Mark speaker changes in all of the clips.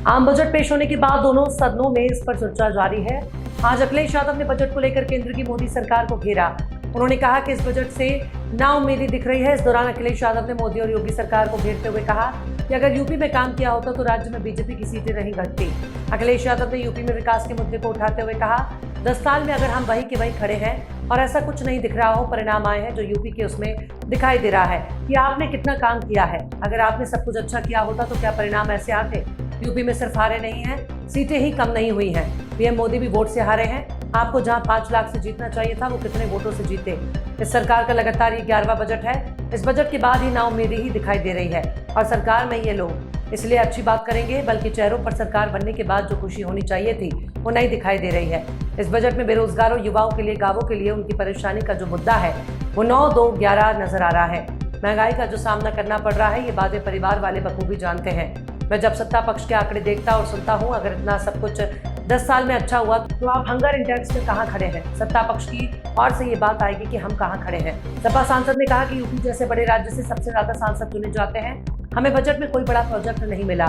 Speaker 1: आम बजट पेश होने के बाद दोनों सदनों में इस पर चर्चा जारी है। आज अखिलेश यादव ने बजट को लेकर केंद्र की मोदी सरकार को घेरा। उन्होंने कहा कि इस बजट से नाउम्मीदी दिख रही है। इस दौरान अखिलेश यादव ने मोदी और योगी सरकार को घेरते हुए कहा कि अगर यूपी में काम किया होता तो राज्य में बीजेपी की सीटें नहीं घटती। अखिलेश यादव ने यूपी में विकास के मुद्दे को उठाते हुए कहा, 10 साल में अगर हम वही के वही खड़े हैं और ऐसा कुछ नहीं दिख रहा हो, परिणाम आए हैं जो यूपी के उसमें दिखाई दे रहा है कि आपने कितना काम किया है। अगर आपने सब कुछ अच्छा किया होता तो क्या परिणाम ऐसे आते। यूपी में सिर्फ हारे नहीं हैं, सीटें ही कम नहीं हुई हैं। पीएम मोदी भी वोट से हारे हैं। आपको जहां 5 लाख से जीतना चाहिए था वो कितने वोटों से जीते। इस सरकार का लगातार ये 11वां बजट है। इस बजट के बाद ही नाउम्मीदी ही दिखाई दे रही है और सरकार में ये लोग इसलिए अच्छी बात करेंगे, बल्कि चेहरों पर सरकार बनने के बाद जो खुशी होनी चाहिए थी वो नहीं दिखाई दे रही है। इस बजट में बेरोजगारों, युवाओं के लिए, गांवों के लिए उनकी परेशानी का जो मुद्दा है वो 9-2-11 नजर आ रहा है। महंगाई का जो सामना करना पड़ रहा है ये बातें परिवार वाले बखूबी जानते हैं। मैं जब सत्ता पक्ष के आंकड़े देखता और सुनता हूं, अगर इतना सब कुछ 10 साल में अच्छा हुआ तो आप हंगर इंडेक्स में कहां खड़े हैं। सत्ता पक्ष की और से ये बात आएगी कि हम कहां खड़े हैं। सपा सांसद ने कहा कि यूपी जैसे बड़े राज्य से सबसे ज्यादा सांसद चुने जाते हैं। हमें बजट में कोई बड़ा प्रोजेक्ट नहीं मिला।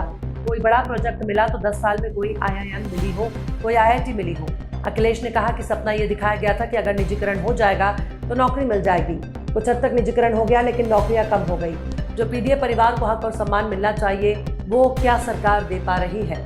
Speaker 1: कोई बड़ा प्रोजेक्ट मिला तो 10 साल में कोई IIM मिली हो, कोई IIT मिली हो। अखिलेश ने कहा कि सपना ये दिखाया गया था कि अगर निजीकरण हो जाएगा तो नौकरी मिल जाएगी। कुछ हद तक निजीकरण हो गया लेकिन नौकरियां कम हो गई। जो पीडीए परिवार को हक और सम्मान मिलना चाहिए वो क्या सरकार दे पा रही है।